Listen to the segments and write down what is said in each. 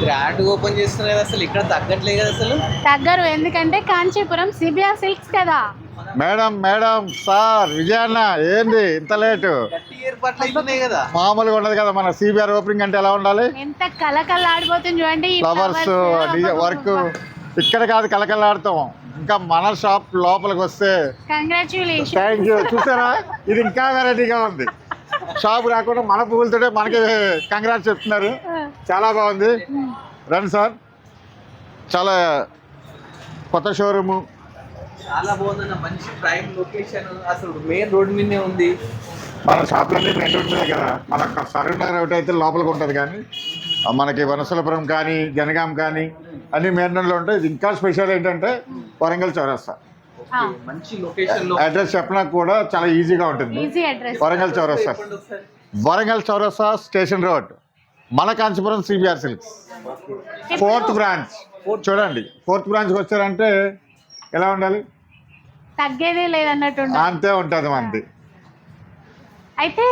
Grand open చేస్తున్నారు కదా, అసలు ఇక్కడ తగ్గట్లేదు కదా అసలు. తగ్గరు, ఎందుకంటే కాంచీపురం సిబిఆర్ సిల్క్స్ కదా. మేడం మేడం సార్ విజయన్న ఏంది ఇంత లేటు? గట్టి ఏర్పాట్లు అవుతున్నాయి కదా. మామూలుగా ఉండదు కదా మన సిబిఆర్ ఓపెనింగ్ అంటే ఎలా ఉండాలి? ఎంత కలకల్లాడిపోతుంది చూడండి ఈ ఫ్లవర్స్ వర్క్. ఇక్కడ కాదు కలకల్లాడతాం, ఇంకా మన షాప్ లోపలికి వస్తే. కంగ్రాచులేషన్. Thank you. చూసారా ఇది ఇంకా వెరైటీగా ఉంది. షాప్ రాకుండా మన పువ్వులతోటే మనకి కంగ్రాట్స్ చెప్తున్నారు. చాలా బాగుంది. రండి సార్, చాలా కొత్త షోరూము. చాలా బాగుందన్న, మంచి ప్రైమ్ లొకేషన్, అసలు మెయిన్ రోడ్ మీదనే ఉంది. మన షాప్లన్నీ మెయిన్ రోడ్ మీదే కదా. మన సరౌండర్ ఒకటి అయితే లోపలికి ఉంటుంది, కానీ మనకి వనస్థలపురం కానీ జనగాం కానీ అన్ని మెయిన్ రోడ్లో ఉంటాయి. ఇది ఇంకా స్పెషల్ ఏంటంటే వరంగల్ చౌరస్తా. మంచి లొకేషన్ లో అడ్రస్ చెప్పినా కూడా చాలా ఈజీగా ఉంటుంది. Easy address. వరంగల్ చౌరస్తా, వరంగల్ చౌరస్తా స్టేషన్ రోడ్, మన Kanchipuram CBR silks 4th branch. చూడండి 4th బ్రాంచ్కి వచ్చారంటే ఎలా ఉండాలి? తగ్గేదే లేదన్నట్టు అంతే ఉంటుంది మనది. అయితే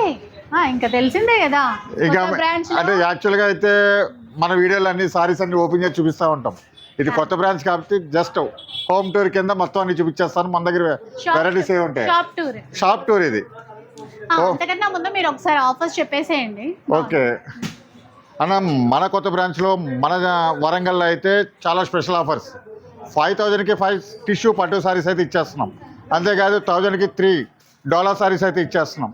ఇంకా తెలిసిందే కదా ఇంకా బ్రాంచ్. అంటే యాక్చువల్గా అయితే మన వీడియోలు అన్ని సారీస్ అన్ని ఓపెన్ చేసి చూపిస్తూ ఉంటాం. ఇది కొత్త బ్రాంచ్ కాబట్టి జస్ట్ హోమ్ టూర్ కింద మొత్తం అన్ని చూపించేస్తాను. మన దగ్గర వెరైటీస్ ఏ ఉంటాయి. షాప్ టూర్ ఇది. అంతకన్నా ముందు మీరు ఒకసారి ఆఫర్స్ చెప్పేసేయండి. ఓకే అన్న, మన కొత్త బ్రాంచ్లో మన వరంగల్లో అయితే చాలా స్పెషల్ ఆఫర్స్. 5,000కి 5 టిష్యూ పట్టు సారీస్ అయితే ఇచ్చేస్తున్నాం. అంతేకాదు 1,000కి 3 డాలర్ సారీస్ అయితే ఇచ్చేస్తున్నాం.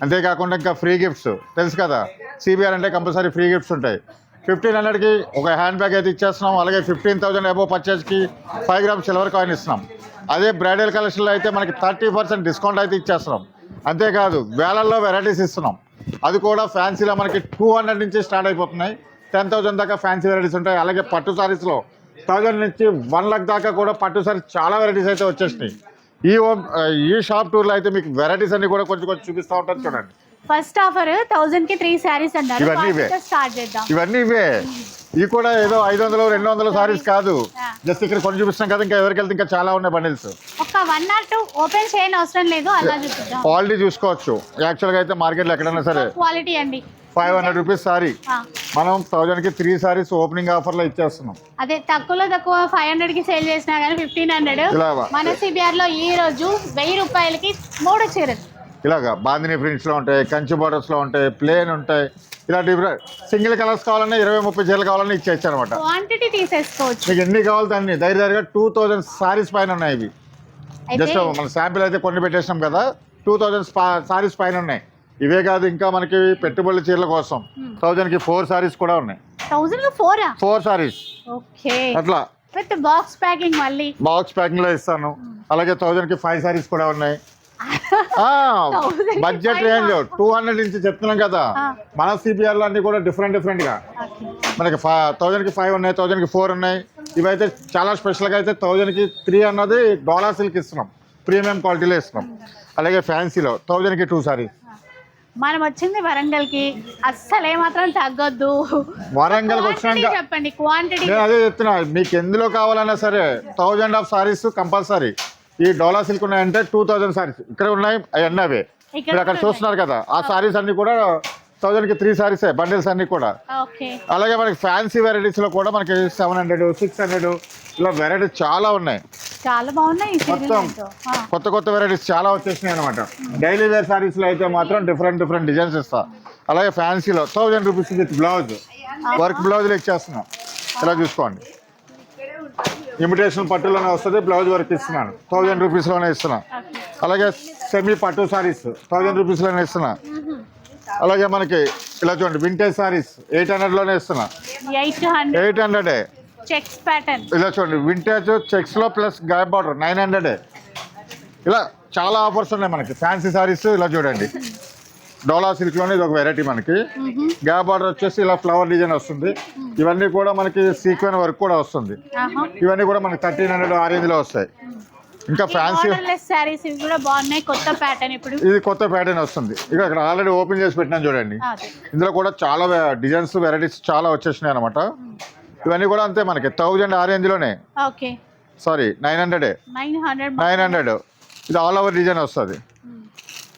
అంతేకాకుండా ఇంకా ఫ్రీ గిఫ్ట్స్ తెలుసు కదా, సిబిఆర్ అంటే కంపల్సరీ ఫ్రీ గిఫ్ట్స్ ఉంటాయి. 1,500కి ఒక హ్యాండ్ బ్యాగ్ అయితే ఇచ్చేస్తున్నాం. అలాగే 15,000 అబోవ్ పర్చేజ్కి 5 గ్రామ్స్ సిల్వర్ కాయిన్ ఇస్తున్నాం. అదే బ్రైడల్ కలెక్షన్లో అయితే మనకి 30% డిస్కౌంట్ అయితే ఇచ్చేస్తున్నాం. అంతేకాదు వేలల్లో వెరైటీస్ ఇస్తున్నాం. అది కూడా ఫ్యాన్సీలో మనకి 200 నుంచి స్టార్ట్ అయిపోతున్నాయి. 10,000 దాకా ఫ్యాన్సీ వెరైటీస్ ఉంటాయి. అలాగే పట్టు సారీస్లో 1,000 నుంచి 1 లక్ష దాకా కూడా పట్టు సారీస్ చాలా వెరైటీస్ అయితే వచ్చేసినాయి. ఈ షాప్ టూర్లో అయితే మీకు వెరైటీస్ అన్ని కూడా కొంచెం కొంచెం చూపిస్తూ ఉంటాను. చూడండి, ఫస్ట్ ఆఫర్ 1000కి 3 సారీస్ అంటారు. ఇవన్నీ ఇవే. ఇవి కూడా ఏదో 500 200 సారీస్ కాదు, జస్ట్ ఇక్కడ కొన్ని చూపిస్తాం కదా. ఇంకా ఎవరికి వెళ్తే ఇంకా చాలా ఉన్నాయి బండిల్స్. ఒక 1 or 2 ఓపెన్ చేయని అవసరం లేదు, అలా చూపిద్దాం. క్వాలిటీ చూసుకోవచ్చు. యాక్చువల్గా అయితే మార్కెట్లో ఎక్కడైనా సరే క్వాలిటీ అండి 500 రూపీస్ సారీ మనం 1,000కి 3 సారీస్ ఓపెనింగ్ ఆఫర్లో ఇచ్చేస్తున్నాం. అదే తక్కువలో తక్కువ 500కి సేల్ చేసినా కానీ 1,500. మన సిబిఆర్ లో ఈ రోజు 1000 రూపాయలకి 3 చీరలు ఇలాగా బాందిని ప్రింట్స్లో ఉంటాయి, కంచి బార్డర్స్లో ఉంటాయి, ప్లేన్ ఉంటాయి. ఇలా డిఫరెంట్ సింగిల్ కలర్స్ కావాలన్నా 20-30 చీరలు కావాలన్నా ఇచ్చేచ్చు అనమాట. క్వాంటిటీ తీసేసుకోవచ్చు. మీకు ఎన్ని కావాలి అన్ని ధైర్యంగా 2,000 సారీస్ పైన ఉన్నాయి. ఇవి జస్ట్ మన శాంపిల్ అయితే కొన్ని పెట్టేసినాం కదా, 2,000 సారీస్ పైన ఉన్నాయి. ఇవే కాదు, ఇంకా మనకి పెట్టుబడుల చీరల కోసం 1,000కి 4 సారీస్ కూడా ఉన్నాయి. 4 సారీస్ అట్లా విత్ బాక్స్ ప్యాకింగ్, మళ్ళీ బాక్స్ ప్యాకింగ్ లో ఇస్తాను. అలాగే 1,000కి 5 సారీస్ కూడా ఉన్నాయి. బడ్జెట్ రేంజ్ 200 నుంచి చెప్తున్నాం కదా. మన సిబిఆర్ లో అన్ని కూడా డిఫరెంట్ గా మనకి 1,000కి 5 ఉన్నాయి, 1,000కి 4 ఉన్నాయి. ఇవైతే చాలా స్పెషల్గా అయితే 1,000కి 3 అన్నది డాలర్ సిల్క్ ఇస్తున్నాం, ప్రీమియం క్వాలిటీలో ఇస్తున్నాం. అలాగే ఫ్యాన్సీలో 1,000కి 2 సారీస్. మనం వచ్చింది వరంగల్ కి, అస్సలు ఏమాత్రం తగ్గొద్దు. వరంగల్ వచ్చినాక చెప్పండి క్వాంటిటీ. నేను అదే చెప్తున్నా, మీకు ఎందులో కావాలన్నా సరే 1000 ఆఫ్ సారీస్ కంపల్సరీ. ఈ డాలర్ సిల్క్ ఉన్నాయంటే 2,000 సారీస్ ఇక్కడ ఉన్నాయి. అవన్నీ అవే మీరు అక్కడ చూస్తున్నారు కదా. ఆ సారీస్ అన్ని కూడా 1,000కి 3 సారీసే బండిల్స్ అన్ని కూడా. అలాగే మనకి ఫ్యాన్సీ వెరైటీస్ లో కూడా మనకి 700 600 ఇలా వెరైటీస్ చాలా ఉన్నాయి. చాలా బాగున్నాయి. మొత్తం కొత్త వెరైటీస్ చాలా వచ్చేసినాయి అనమాట. డైలీ వేర్ సారీస్ లో అయితే మాత్రం డిఫరెంట్ డిజైన్స్ ఇస్తా. అలాగే ఫ్యాన్సీలో 1,000 రూపీస్ విత్ బ్లౌజ్, వర్క్ బ్లౌజ్లు ఇచ్చేస్తున్నాం. ఇలా చూసుకోండి, ఇమిటేషన్ పట్టులోనే వస్తుంది, బ్లౌజ్ వర్క్ ఇస్తున్నాను. 1,000 రూపీస్లోనే ఇస్తున్నా. అలాగే సెమీ పట్టు సారీస్ 1,000 రూపీస్లోనే ఇస్తున్నా. అలాగే మనకి ఇలా చూడండి వింటేజ్ సారీస్ 800లోనే ఇస్తున్నా. 800 చెక్స్ ప్యాటర్న్. ఇలా చూడండి వింటేజ్ చెక్స్ లో ప్లస్ గ్యాప్ బార్డర్ 900. ఇలా చాలా ఆఫర్స్ ఉన్నాయి మనకి. ఫ్యాన్సీ సారీస్ ఇలా చూడండి, డోలా సిల్క్ లోనే ఇది ఒక వెరైటీ. మనకి గ్యాప్ బార్డర్ వచ్చేసి ఇలా ఫ్లవర్ డిజైన్ వస్తుంది. ఇవన్నీ కూడా మనకి సీక్వెన్ వర్క్ కూడా వస్తుంది. ఇవన్నీ కూడా మనకి 1,300 ఆ రేంజ్ లో వస్తాయి. ఇంకా ఫ్యాన్సీ సారీస్ ఇవి కూడా బాగున్నాయి. కొత్త ప్యాటర్న్, ఇప్పుడు ఇది కొత్త ప్యాటర్న్ వస్తుంది. ఇక ఇక్కడ ఆల్రెడీ ఓపెన్ చేసి పెట్టినాను చూడండి. ఇందులో కూడా చాలా డిజైన్స్ వెరైటీస్ చాలా వచ్చేసినాయి అనమాట. ఇవన్నీ కూడా అంతే మనకి 1,000 ఆ రేంజ్ లోనే. సారీ 900. ఇది ఆల్ ఓవర్ డిజైన్ వస్తుంది.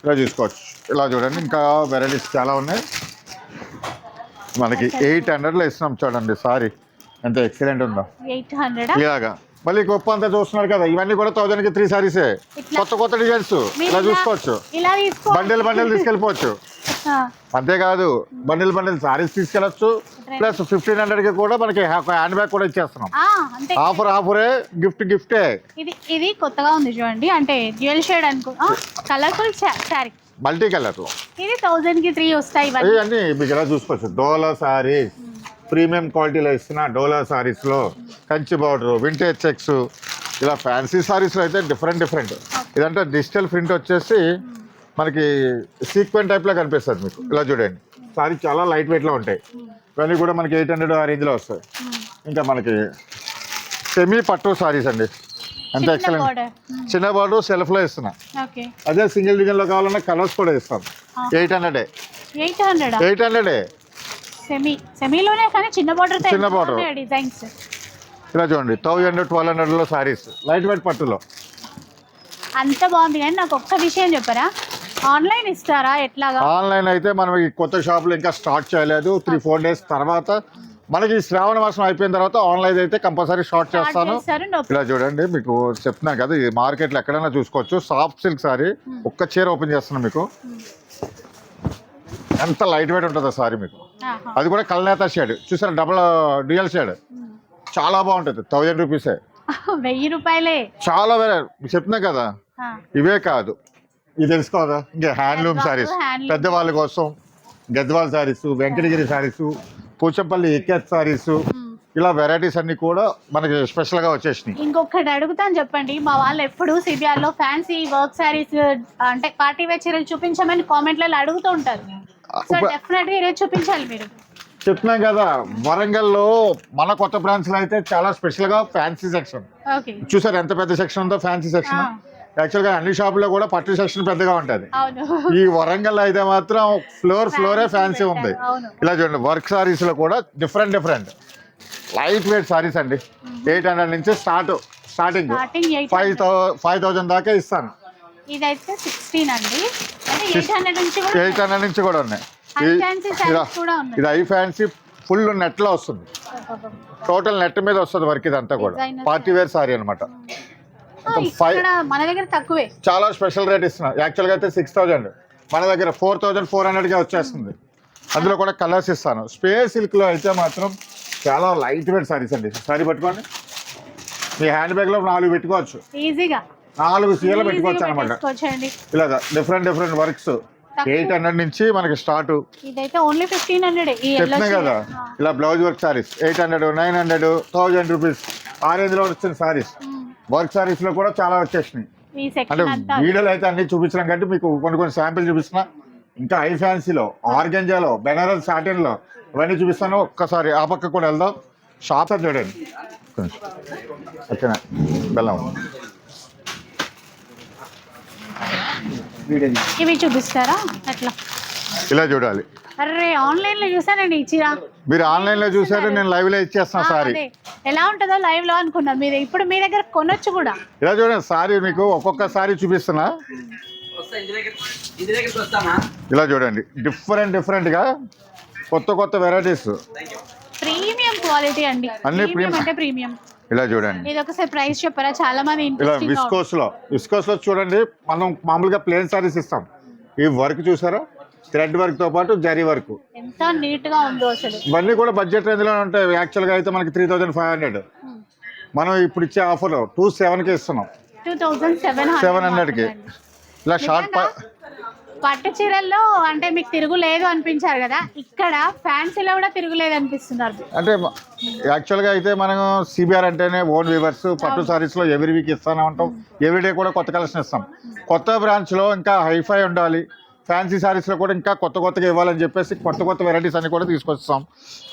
ఇలా చూసుకోవచ్చు. ఇలా చూడండి, ఇంకా వెరైటీస్ చాలా ఉన్నాయి. మనకి 800లో ఇస్తున్నాం చూడండి. సారీ ఎంత ఎక్సలెంట్ ఉందో 800 ఇలాగా. మళ్ళీ గొప్ప అంతా చూస్తున్నారు కదా, ఇవన్నీ కూడా 1000కి 3 సారీసే. కొత్త కొత్త డిజైన్స్ ఇలా చూసుకోవచ్చు. ఇలా తీసుకో బండిల్ తీసుకెళ్ళిపోవచ్చు. అంతేకాదు బండిల్ సారీస్ తీసుకెళ్ళచ్చు. ప్లస్ 1500కి కూడా మనకి హ్యాండ్ బ్యాగ్ కూడా ఇచ్చేస్తున్నాం. అంతే ఆఫరే గిఫ్టే. ఇది కొత్తగా ఉంది చూడండి, అంటే డ్యూయల్ షేడ్ అనుకో, కలర్ఫుల్ శారీ మల్టీ కలర్. ఇది 1000కి 3 వస్తాయి. ఇవన్నీ మీకు ఇలా చూసుకోవచ్చు. డోలా సారీస్ ప్రీమియం క్వాలిటీలో ఇస్తున్న డోలా సారీస్లో కంచి బార్డర్, వింటేజ్ చెక్స్, ఇలా ఫ్యాన్సీ సారీస్లో అయితే డిఫరెంట్. ఇదంటే డిజిటల్ ప్రింట్ వచ్చేసి మనకి సీక్వెంట్ టైప్లో కనిపిస్తుంది మీకు. ఇలా చూడండి, సారీ చాలా లైట్ వెయిట్లో ఉంటాయి. ఇవన్నీ కూడా మనకి 800 ఆ రేంజ్లో వస్తాయి. ఇంకా మనకి సెమీ పట్టు సారీస్ అండి, అంత ఎక్సలెంట్. చిన్న బార్డర్ సెల్ఫ్లో ఇస్తున్నా. అదే సింగిల్ డిజైన్లో కావాలన్నా కలర్స్ కూడా ఇస్తాం. 800 సెమీలోనే కానీ చిన్న బార్డర్ డిజైన్స్. ఇలా చూడండి 1100-1200లో సారీస్ లైట్ వెయిట్ పట్టులో. అంత బాగుంది. కానీ నాకు ఒక్క విషయం చెప్పరా, ఆన్లైన్ ఇస్తారా ఎట్లాగా? ఆన్లైన్ అయితే మనం ఈ కొత్త షాపులు ఇంకా స్టార్ట్ చేయలేదు. 3-4 డేస్ తర్వాత మనకి శ్రావణ మాసం అయిపోయిన తర్వాత ఆన్లైన్ అయితే కంపల్సరీ స్టార్ట్ చేస్తాను. ఇలా చూడండి, మీకు చెప్తున్నాను కదా, ఈ మార్కెట్లో ఎక్కడైనా చూసుకోవచ్చు. సాఫ్ట్ సిల్క్ సారీ ఒక్క చీర ఓపెన్ చేస్తున్నాను మీకు. ఎంత లైట్ వెయిట్ ఉంటుందో సారీ మీకు. అది కూడా కల్నేత షేడ్ చూసారా, డ్యూయల్ షేడ్, చాలా బాగుంటుంది. 1000 రూపీసే. 1000 రూపాయలే. చాలా చెప్తున్నా కదా, ఇవే కాదు ఇది తెలుసుకోదా, ఇంకా హ్యాండ్లూమ్ సారీస్ పెద్దవాళ్ళ కోసం, గద్వాల్ సారీస్, వెంకటగిరి సారీస్, పూచంపల్లి ఇక్కత్ సారీస్, ఇలా వెరైటీస్ అన్ని కూడా మనకి స్పెషల్ గా వచ్చేసినాయి. ఇంకొకటి అడుగుతాను చెప్పండి, మా వాళ్ళు ఎప్పుడు సిబిఆర్ లో ఫ్యాన్సీ వర్క్ సారీస్ అంటే పార్టీ వేర్ చీరలు చూపించమని కామెంట్లలో అడుగుతూ ఉంటారు. సో డెఫినెట్ గా ఈరోజు చూపించాలి మీరు. చెప్తున్నాం కదా, వరంగల్లో మన కొత్త బ్రాంచ్ లో అయితే చాలా స్పెషల్ గా ఫ్యాన్సీ సెక్షన్ చూసారు. ఎంత పెద్ద సెక్షన్ ఉందో ఫ్యాన్సీ సెక్షన్. యాక్చువల్ గా అన్ని షాపుల్లో కూడా పట్టు సెక్షన్ పెద్దగా ఉంటది. ఈ వరంగల్ అయితే మాత్రం ఫ్లోరే ఫ్యాన్సీ ఉంది. ఇలా చూడండి, వర్క్ సారీస్ లో కూడా డిఫరెంట్ లైట్ వెయిట్ సారీస్ అండి. 800 నుంచి స్టార్టింగ్ 5000 దాకా ఇస్తాను. ఇదైతే 16 అండి, 800 నుంచి కూడా ఉన్నాయి. ఇది ఐ ఫ్యాన్సీ ఫుల్ నెట్ లో వస్తుంది. టోటల్ నెట్ మీద వస్తుంది వర్క్. ఇదంతా కూడా పార్టీ వేర్ సారీ అనమాట. మన దగ్గర తక్కువే, చాలా స్పెషల్ రేట్ ఇస్తున్నా. యాక్చువల్గా అయితే 6000, మన దగ్గర 4400కే వచ్చేస్తుంది. అందులో కూడా కలర్స్ ఇస్తాను. స్పేస్ సిల్క్ లో అయితే మాత్రం చాలా లైట్ వెయిట్ సారీస్ అండి. సారీ పట్టుకోండి, మీ హ్యాండ్ బ్యాగ్ లో 4 పెట్టుకోవచ్చు ఈజీగా. 4 చీరలు పెట్టుకోవచ్చు అనమాట. ఇలాగా డిఫరెంట్ వర్క్స్ 800 నుంచి మనకి స్టార్ట్. ఇదైతే ఓన్లీ 1500. చెప్తున్నా కదా, ఇలా బ్లౌజ్ వర్క్ సారీస్ 800, 900, 1000 రూపీస్ ఆ రేంజ్ లో వచ్చిన సారీస్. వర్క్ సారీస్ లో కూడా చాలా వచ్చేసినాయి. అంటే వీడియోలో అయితే అన్ని చూపించడం కంటే మీకు కొన్ని శాంపిల్ చూపిస్తున్నా. ఇంకా ఐ ఫ్యాన్సీలో, ఆర్గంజాలో, బెనారస్ సాటిన్ లో ఇవన్నీ చూపిస్తాను. ఒక్కసారి ఆ పక్క కూడా వెళ్దాం. షాప్ చూడండి, ఓకేనా? బెల్లం ఇవి చూపిస్తారా అట్లా? ఇలా చూడాలి. అరే ఆన్లైన్ లో చూసానండి ఈ చీర. మీరు ఆన్లైన్ లో చూసారు, నేను లైవ్ లో ఇచ్చేస్తాను. సారీ ఎలా ఉంటుందో లైవ్ లో అనుకున్నాను. మీరు ఇప్పుడు మీ దగ్గర కొనొచ్చు కూడా. ఇలా చూడండి, సారీ మీకు ఒక్కొక్క సారీ చూపిస్తున్నా. ఇలా చూడండి, డిఫరెంట్ గా కొత్త వెరైటీస్, ప్రీమియం క్వాలిటీ అండి. అన్ని ప్రీమియం. ఇలా చూడండి, ఇది ఒకసారి ప్రైస్ చెప్పరా, చాలా మంది ఇలా విస్కోస్ లో చూడండి. మనం మామూలుగా ప్లేన్ సారీస్ ఇస్తాం. ఈ వర్క్ చూసారా, థ్రెడ్ వర్క్ తో పాటు జరీ వర్క్, ఎంత నీట్ గా ఉందో అసలు. ఇవన్నీ కూడా బడ్జెట్ రేంజ్ లో ఉంటాయి. యాక్చువల్ గా అయితే మనకి 3500, మనం ఇప్పుడు ఇచ్చే ఆఫర్ 2700కి ఇస్తున్నాం. 2700కి. ఇలా షార్ట్ పట్టు చీరల్లో అంటే మీకు తిరుగులేదు అనిపించారు కదా, ఇక్కడ ఫ్యాన్సీలో కూడా తిరుగులేదు అనిపిస్తున్నారు. అంటే యాక్చువల్గా అయితే మనం సిబిఆర్ అంటేనే ఓన్ వీవర్స్. పట్టు సారీస్లో ఎవ్రీ వీక్ ఇస్తానే ఉంటాం. ఎవ్రీడే కూడా కొత్త కలెక్షన్ ఇస్తాం. కొత్త బ్రాంచ్లో ఇంకా హైఫై ఉండాలి, ఫ్యాన్సీ సారీస్లో కూడా ఇంకా కొత్తగా ఇవ్వాలని చెప్పేసి కొత్త వెరైటీస్ అన్ని కూడా తీసుకొస్తాం.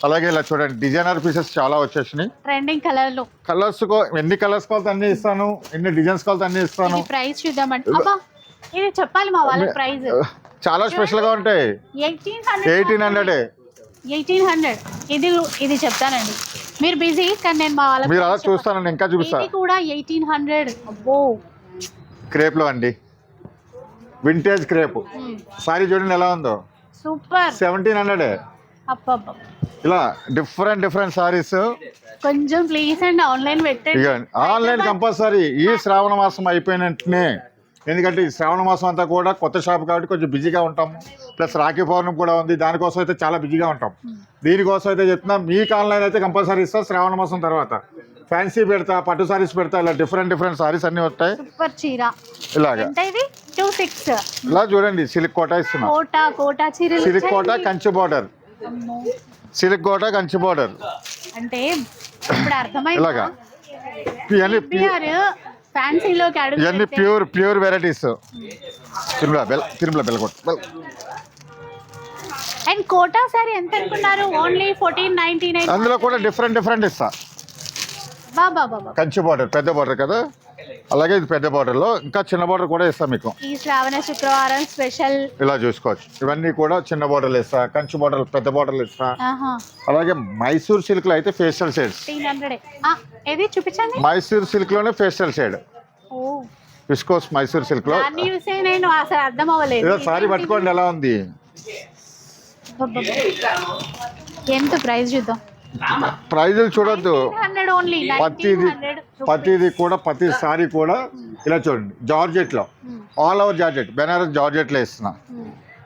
అలాగే ఇలా చూడండి, డిజైనర్ పీసెస్ చాలా వచ్చేసినాయి. ట్రెండింగ్ కలర్స్ ఎన్ని కలర్స్ కావాలితే అన్ని ఇస్తాను, ఎన్ని డిజైన్స్ కావాలితే అన్ని ఇస్తాను. ప్రైస్ చూద్దామండి, ఇది చెప్పాలి మా వాళ్ళ ప్రైస్. చాలా స్పెషల్ గా ఉంటాయి. 1800. ఇది చెప్తానండి, మీరు బిజీ కానీ నేను మా వాళ్ళ మీరు అలా చూస్తానండి, ఇంకా చూపిస్తాను. కూడా 1800. అబ్బో, క్రేప్ లో అండి, వింటేజ్ క్రేప్ సారీ చూడండి ఎలా ఉందో. సూపర్. 1700. అబ్బబ్బ. ఇలా డిఫరెంట్ సారీస్. కొంచెం ప్లీజ్ అండి ఆన్లైన్ పెట్టండి. ఇక ఆన్లైన్ కంపల్సరీ ఈ శ్రావణ మాసం అయిపోయిన వెంటనే, ఎందుకంటే ఈ శ్రావణ మాసం అంతా కూడా కొత్త షాప్ కాబట్టి కొంచెం బిజీగా ఉంటాము. ప్లస్ రాఖీ పౌర్ణమి కూడా ఉంది, దానికోసం అయితే చాలా బిజీగా ఉంటాం. దీనికోసం అయితే చెప్తున్నా, మీకు ఆన్లైన్ అయితే కంపల్సరీ ఇస్తా. శ్రావణ మాసం తర్వాత ఫ్యాన్సీ పెడతా, పట్టు సారీస్ పెడతా, ఇలా డిఫరెంట్ సారీస్ అన్నీ వస్తాయి. సూపర్ చీర. ఇలాగా ఎంత ఇది? 26. ఇలా చూడండి, సిల్క్ కోట ఇస్తున్నా. కోటా చీరలు సిల్క్ కోట వచ్చాయి. కంచి బార్డర్, అమ్మో. Silk Kota Kanchi border. అంటే ఇప్పుడు అర్థమైంది. ఇలాగా ఇవన్నీ ఫ్యాన్సీలోకి ఇవన్నీ అడుగు. Pure varieties. తిరుమల బెల్కోట. అండ్ కోటా సారీ ఎంత అనుకున్నారు? ఓన్లీ 1499. అందులో కూడా డిఫరెంట్ ఇస్తా. బాబా కంచి బార్డర్, పెద్ద బార్డర్ కదా, అలాగే ఇది పెద్ద బార్డర్లో ఇంకా చిన్న బార్డర్ కూడా ఇస్తాం మీకు. ఈ శ్రావణ శుక్రవారం స్పెషల్. ఇలా చూసుకోవచ్చు, ఇవన్నీ కూడా చిన్న బార్డర్లు ఇస్తా, కంచి బార్డర్, పెద్ద బార్డర్లు ఇస్తా. అలాగే మైసూర్ సిల్క్ లో అయితే ఫేషియల్ షేడ్స్. 300. ఏది చూపించండి. మైసూర్ సిల్క్ లోనే ఫేషియల్ షేడ్, ఓ విస్కోస్ మైసూర్ సిల్క్ లో. దాన్ని చూసే నేను అసలు అర్థం అవ్వలేదు. ఏదో సారీ పట్టుకోండి ఎలా ఉంది. ఎంత ప్రైస్ చూద్దాం. ప్రైజులు చూడొద్దు, 100 ఓన్లీ. ప్రతిది కూడా ప్రతి సారీ కూడా ఇలా చూడండి. జార్జెట్ లో all over georgette, Banaras georgette లో ఇస్తున్నా.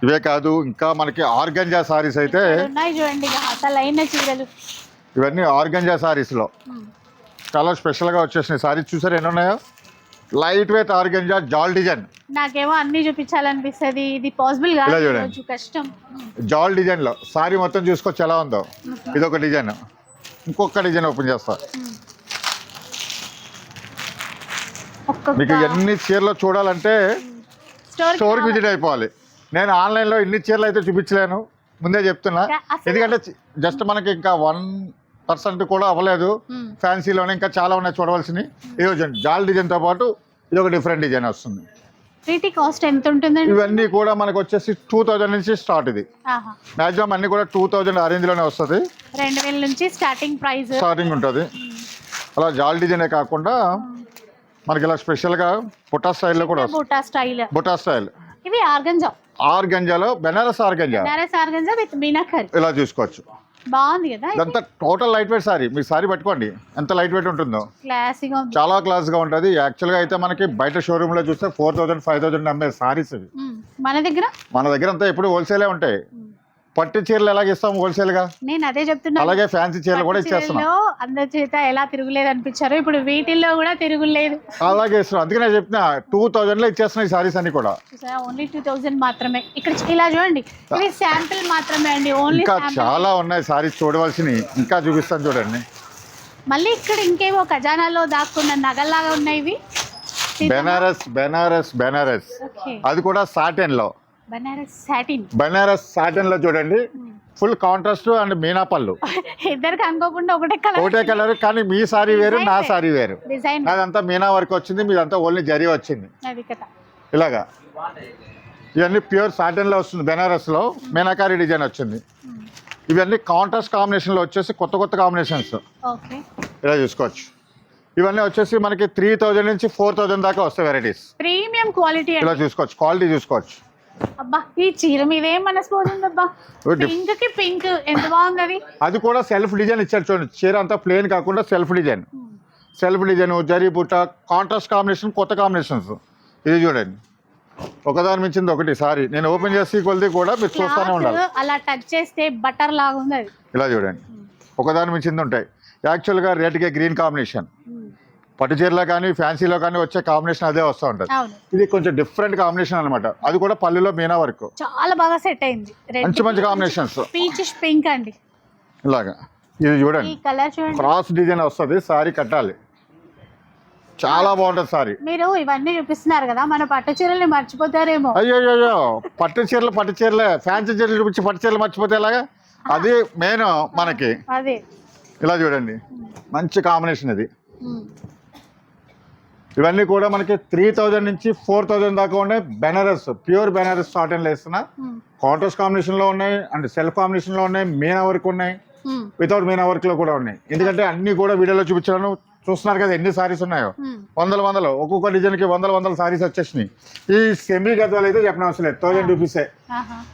ఇవే కాదు, ఇంకా మనకి ఆర్గంజా సారీస్ అయితే ఉన్నాయి చూడండి, అసలైన చీరలు. ఇవన్నీ ఆర్గంజా సారీస్ లో చాలా స్పెషల్ గా వచ్చేసినాయి సారీస్. చూసారు ఎన్ని ఉన్నాయో. లైట్ వెయిట్ ఆర్గంజా జాల్ డిజైన్. నాకేమో అన్ని చూపించాలనిపిస్తుంది, ఇది పాసిబుల్ ఇలా కాదు, చూడండి. కొంచెం కష్టం. జాల్ డిజైన్ లో సారీ మొత్తం చూసుకోవచ్చు ఎలా ఉందో. ఇదొక డిజైన్, ఇంకొక డిజైన్ ఓపెన్ చేస్తా. మీకు ఎన్ని చీరలు చూడాలంటే స్టోర్కి విజిట్ అయిపోవాలి. నేను ఆన్లైన్లో ఇన్ని చీరలు అయితే చూపించలేను, ముందే చెప్తున్నా. ఎందుకంటే జస్ట్ మనకి ఇంకా 1% కూడా అవ్వలేదు. ఫ్యాన్సీలోనే ఇంకా చాలా ఉన్నాయి చూడవలసినవి. ఇది జాల్ డిజైన్తో పాటు ఇది ఒక డిఫరెంట్ డిజైన్ వస్తుంది. వీటి కాస్ట్ ఎంత ఉంటుందండి? ఇవన్నీ కూడా మనకు వచ్చేసి 2000 నుంచి స్టార్ట్. ఇది మాక్సిమం అన్ని కూడా 2000 ఆ రేంజ్లోనే వస్తుంది. 2000 నుంచి స్టార్టింగ్ ఉంటుంది. అలా జాల్ డిజైనే కాకుండా మనకి ఇలా స్పెషల్గా బుటా స్టైల్లో కూడా వస్తుంది. బుటా స్టైల్. ఇవి ఆర్గంజాలో బెనారస్ ఆర్గంజా విత్ మీనాకరి. ఇలా చూసుకోవచ్చు. బాగుంది కదా. ఇదంతా టోటల్ లైట్ వెయిట్ సారీ. మీకు సారీ పట్టుకోండి ఎంత లైట్ వెయిట్ ఉంటుందో. క్లాసీగా, చాలా క్లాస్గా ఉంటుంది. యాక్చువల్గా అయితే మనకి బయట షోరూంలో చూస్తే 4000 5000 అమ్మే సారీస్ ఇవి. మన దగ్గర అంతా ఎప్పుడు హోల్సేలే ఉంటాయి. పట్టు చీరలు ఎలాగ ఇస్తాం హోల్సేల్ గా, నేను అదే చెప్తున్నా. అలాగే ఫ్యాన్సీ చీరలు కూడా ఇచ్చేస్తున్నాం. అందరి చేత ఎలా తిరుగులేదు అనిపించారు, ఇప్పుడు వీటిల్లో కూడా తిరుగులేదు. అలాగే ఇస్తున్నాం. అందుకే నేను చెప్తున్నా 2000 లో ఇచ్చేస్తున్నాయి ఈ సారీస్ అన్ని కూడా. ఓన్లీ 2000 మాత్రమే. ఇక్కడ ఇలా చూడండి, ఇవి శాంపిల్ మాత్రమే అండి. ఓన్లీ ఇంకా చాలా ఉన్నాయి సారీస్ చూడవలసినవి, ఇంకా చూపిస్తాను చూడండి. మళ్ళీ ఇక్కడ ఇంకేవో ఖజానాలో దాక్కున్న నగల్లాగా ఉన్నాయి ఇవి. బెనారస్ అది కూడా సాటిన్ లో. బెనారస్ సాటిన్ లో చూడండి, ఫుల్ కాంట్రాస్ట్ అండ్ మీనా పళ్ళు. ఇద్దరికి అనుకోకుండా ఒకటే కలర్, కానీ మీ సారీ వేరు నా సారీ వేరు. అదంతా మీనా వర్క్ వచ్చింది, మీదంతా ఓన్లీ జరీ వచ్చింది. ఇలాగా ఇవన్నీ ప్యూర్ సాటిన్ లో వస్తుంది. బెనారస్ లో మీనాకారి డిజైన్ వచ్చింది. ఇవన్నీ కాంట్రాస్ట్ కాంబినేషన్ లో వచ్చేసి కొత్త కాంబినేషన్స్ ఇలా చూసుకోవచ్చు. ఇవన్నీ వచ్చేసి మనకి 3000 నుంచి 4000 దాకా వస్తాయి వెరైటీస్. ప్రీమియం క్వాలిటీ ఇలా చూసుకోవచ్చు, క్వాలిటీ చూసుకోవచ్చు. అబ్బా, ఈ చీర మీద ఏం మనస్పోతుందబ్బా. పింక్ ఎంత బాగుంది. అది కూడా సెల్ఫ్ డిజైన్ ఇచ్చారు చూడండి. చీర అంతా ప్లేన్ కాకుండా సెల్ఫ్ డిజైన్, జరీ బుట్ట, కాంట్రాస్ట్ కాంబినేషన్, కొత్త కాంబినేషన్స్. ఇది చూడండి, ఒకదాని మించింది ఒకటి. సారీ నేను ఓపెన్ చేసి కొలిది కూడా మీరు చూస్తూనే ఉండాలి. అలా టచ్ చేస్తే బటర్ లాగా ఉంది అది. ఇలా చూడండి, ఒకదాని మించింది ఉంటాయి. యాక్చువల్గా రేట్గా గ్రీన్ కాంబినేషన్, పట్టు చీరలో కానీ ఫ్యాన్సీలో కానీ వచ్చే కాంబినేషన్ అదే వస్తూ ఉంటుంది. ఇది కొంచెం డిఫరెంట్ కాంబినేషన్ అనమాట. అది కూడా పళ్ళులో మీనా వర్క్ చాలా బాగా సెట్ అయింది. మంచి కాంబినేషన్స్. పీచిష్ పింక్ అండి. ఇలాగా ఇది చూడండి, క్రాస్ డిజైన్ వస్తుంది. సారీ కట్టాలి, చాలా బాగుంటుంది సారీ. మీరు ఇవన్నీ చూపిస్తున్నారు కదా, మన పట్టు చీరల్ని మర్చిపోతారేమో. అయ్యో పట్టు చీరలే, ఫ్యాన్సీ చీరలు చూపించి పట్టు చీరలు మర్చిపోతే ఎలాగా? అది మెయిన్ మనకి. అదే ఇలా చూడండి, మంచి కాంబినేషన్ ఇది. ఇవన్నీ కూడా మనకి 3000 నుంచి 4000 దాకా ఉన్నాయి. ప్యూర్ బెనారస్ సాటిన్ లో ఇస్తున్నా. కాంట్రాస్ట్ కాంబినేషన్ లో ఉన్నాయి, అండ్ సెల్ఫ్ కాంబినేషన్ లో ఉన్నాయి, మీనా వర్క్ ఉన్నాయి, వితౌట్ మీనా వర్క్ లో కూడా ఉన్నాయి. ఎందుకంటే అన్ని కూడా వీడియోలో చూపించాను, చూస్తున్నారు కదా ఎన్ని సారీస్ ఉన్నాయో, వందలు ఒక్కొక్క డిజైన్కి వందల సారీస్ వచ్చేసినాయి. ఈ సెమీ గద్వాలు అయితే చెప్పనవసరం లేదు, 1000 రూపీసే.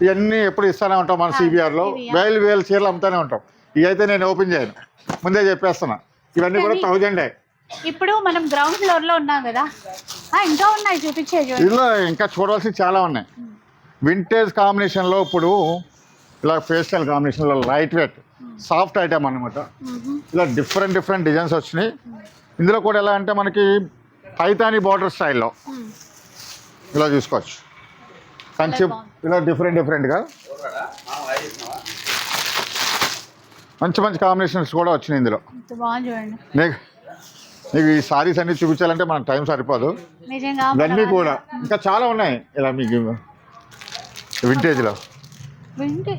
ఇవన్నీ ఎప్పుడు ఇస్తూనే ఉంటాం మన సిబిఆర్లో, వేలు చీరలు అమ్ముతూనే ఉంటాం. ఇవి అయితే నేను ఓపెన్ చేయను, ముందే చెప్పేస్తున్నా. ఇవన్నీ కూడా 1000. ఇప్పుడు మనం గ్రౌండ్ ఫ్లోర్ లో ఉన్నాం కదా, ఇంకా ఉన్నాయి చూపించేది. ఇందులో ఇంకా చూడవలసినవి చాలా ఉన్నాయి. వింటేజ్ కాంబినేషన్లో ఇప్పుడు ఇలా పేస్టల్ కాంబినేషన్లో లైట్ వెయిట్ సాఫ్ట్ ఐటమ్ అనమాట. ఇలా డిఫరెంట్ డిజైన్స్ వచ్చినాయి. ఇందులో కూడా ఎలా అంటే మనకి పైతానీ బార్డర్ స్టైల్లో ఇలా చూసుకోవచ్చు. కంచి ఇలా డిఫరెంట్గా మంచి కాంబినేషన్స్ కూడా వచ్చినాయి ఇందులో. నీకు ఈ సారీస్ అన్ని చూపించాలంటే మన టైం సరిపోదు. ఇవన్నీ కూడా ఇంకా చాలా ఉన్నాయి ఇలా మీకు వింటేజ్లో.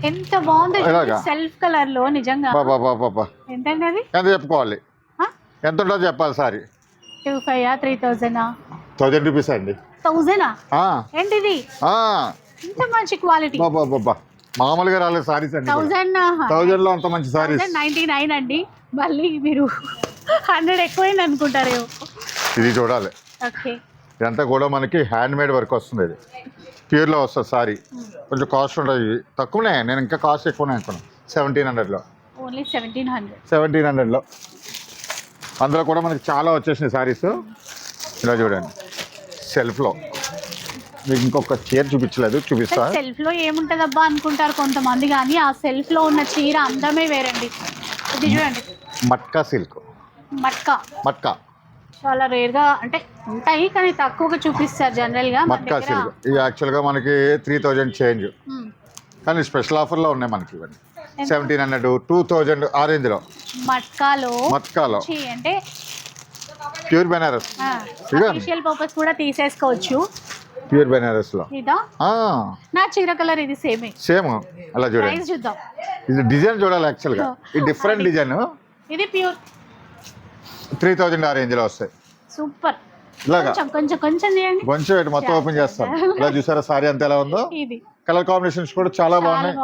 ఎంత బాగుంది సెల్ఫ్ కలర్ లో, నిజంగా ఎంత చెప్పుకోవాలి, ఎంత ఉంటుందో చెప్పాలి. సారీ 2500 3000 1000 రూపీస్ అండి. 1000 ఏంటిది ఇంత మంచి క్వాలిటీ? మామూలుగా రాలేదు సారీస్ అండి. 1000 లో అంత మంచి సారీస్. 99 అండి. మళ్ళీ మీరు 100 ఎక్కువైంది అనుకుంటారు. ఇది చూడాలి. ఓకే, ఇదంతా కూడా మనకి హ్యాండ్ మేడ్ వర్క్ వస్తుంది. ఇది ప్యూర్లో వస్తుంది సారీ. కొంచెం కాస్ట్ ఉంటుంది, తక్కువనే. నేను ఇంకా కాస్ట్ ఎక్కువనే అనుకున్నాను. 1700లో, ఓన్లీ 1700లో. అందులో కూడా మనకి చాలా వచ్చేసినాయి సారీస్. ఇలా చూడండి, సెల్ఫ్లో మీకు ఇంకొక చీర చూపించలేదు, చూపిస్తా. సెల్ఫ్ లో ఏముంటది అబ్బా అనుకుంటారు కొంతమంది, కానీ ఆ సెల్ఫ్ లో ఉన్న చీర అందమే వేరండి. ఇది చూడండి, మట్కా సిల్క్. మట్కా చాలా రేర్ గా అంటే ఉంటాయి, కానీ తక్కువగా చూపిస్తారు జనరల్ గా. మట్కా సిల్క్ ఇది యాక్చువల్గా మనకి 3000 చేంజ్, కానీ స్పెషల్ ఆఫర్లో ఉన్నాయి మనకి. ఇవన్నీ 1700 2000 ఆ రేంజ్లో. మట్కాలో అంటే ప్యూర్ బెనారస్, ఫేషియల్ పర్పస్ కూడా తీసేసుకోవచ్చు. ప్యూర్ బెనారస్ లో ఇదా నా చీర కలర్, ఇది సేమ్. అలా చూడండి, చూద్దాం. ఇది డిజైన్ చూడాలి యాక్చువల్గా. ఈ డిఫరెంట్ డిజైన్, ఇది ప్యూర్ 3000 ఆ రేంజ్ లో వస్తాయి. సూపర్. ఇలాగా కొంచెం చేయండి, కొంచెం మొత్తం ఓపెన్ చేస్తాను. ఇలా చూసారా సారీ అంతా ఎలా ఉందో. కలర్ కాంబినేషన్స్ కూడా చాలా బాగున్నాయి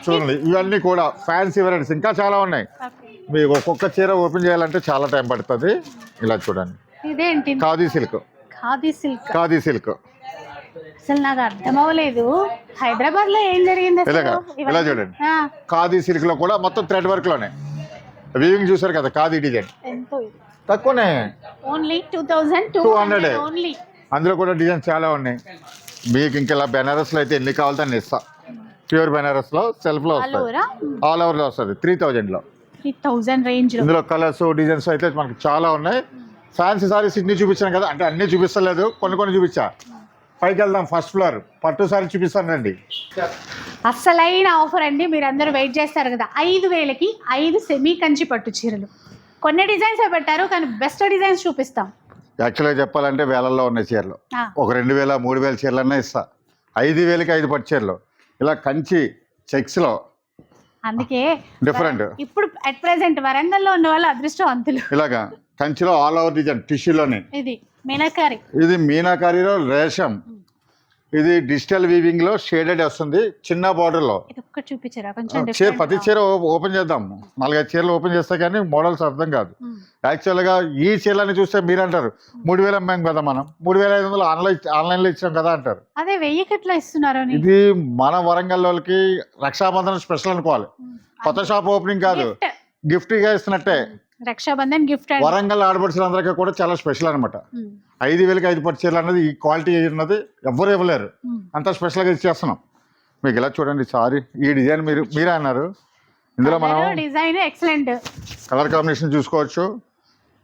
చూడండి. ఇవన్నీ కూడా ఫ్యాన్సీ వెరైటీస్ ఇంకా చాలా ఉన్నాయి. మీకు ఒక్కొక్క చీర ఓపెన్ చేయాలంటే చాలా టైం పడుతుంది. ఇలా చూడండి, ఇదేంటి ఖాదీ సిల్క్. అసలు నాకు అర్థం అవ్వలేదు, హైదరాబాద్ లో ఏం జరిగింది ఇలా చూడండి. ఖాదీ సిల్క్ లో కూడా మొత్తం థ్రెడ్ వర్క్ లోనే వీవింగ్ చూసారు కదా. ఖాదీ డిజైన్ తక్కువనే, ఓన్లీ 2200 ఓన్లీ. అందులో కూడా డిజైన్ చాలా ఉన్నాయి. మీకు ఇంకా ఇలా బెనారస్ లో అయితే ఎన్ని కావాలంటే అన్ని ఇస్తా. ప్యూర్ బెనారస్ లో సెల్ఫ్ లో వస్తుంది, ఆల్ ఓవర్ లో వస్తుంది. 3000 లో 3000 రేంజ్. ఇందులో కలర్స్ డిజైన్స్ అయితే మనకి చాలా ఉన్నాయి. ఫ్యాన్సీ సారీస్ ఇన్ని చూపించాను కదా, అంటే అన్ని చూపిస్తలేదు, కొన్ని చూపించా. పైకి వెళ్దాం, ఫస్ట్ ఫ్లోర్ పట్టు సారీ చూపిస్తానండి. అసలైన ఆఫర్ అండి, మీరు అందరూ వెయిట్ చేస్తారు కదా. 5000కి 5 సెమీ కంచి పట్టు చీరలు. కొన్ని డిజైన్స్ పెట్టారు, కానీ బెస్ట్ డిజైన్స్ చూపిస్తాం. యాక్చువల్గా చెప్పాలంటే వేలల్లో ఉన్నాయి చీరలు. ఒక 2000 3000 చీరలన్నా ఇస్తా. 5000కి 5 పట్టు చీరలు ఇలా కంచి చెక్స్లో. అందుకే డిఫరెంట్. ఇప్పుడు అట్ ప్రెసెంట్ వరంగల్లో ఉన్న వాళ్ళు అదృష్టవంతులు. ఇలాగా కంచిలో ఆల్ ఓవర్ డిజైన్ టిష్యూలోనే. ఇది మీనాకారి, ఇది మీనాకారిలో రేషం. ఇది డిజిటల్ వీవింగ్ లో షేడెడ్ వస్తుంది, చిన్న బార్డర్ లో. చూపించారా ప్రతి చీర ఓపెన్ చేద్దాం. 4-5 చీరలు ఓపెన్ చేస్తే కానీ మోడల్స్ అర్థం కాదు. యాక్చువల్ గా ఈ చీరలని చూస్తే మీరు అంటారు 3000 అమ్మాం కదా, మనం 3500 ఆన్లైన్ లో ఇచ్చాం కదా అంటారు. అదే 1000కి ఎట్లా ఇస్తున్నారు? ఇది మన వరంగల్ వాళ్ళకి రక్షాబంధన్ స్పెషల్ అనుకోవాలి. కొత్త షాప్ ఓపెనింగ్ కాదు, గిఫ్ట్ గా ఇస్తున్నట్టే. రక్షాబంధన్ గిఫ్ట్ వరంగల్ ఆడపడుచులందరికీ కూడా చాలా స్పెషల్ అనమాట. 5000కి 5 పట్టు చీరలు అన్నది, ఈ క్వాలిటీ అన్నది ఎవ్వరు ఇవ్వలేరు, అంత స్పెషల్గా ఇచ్చేస్తున్నాం. మీకు ఇలా చూడండి సారీ, ఈ డిజైన్ మీరే అన్నారు. ఇందులో మనం డిజైన్ ఎక్సలెంట్ కలర్ కాంబినేషన్ చూసుకోవచ్చు.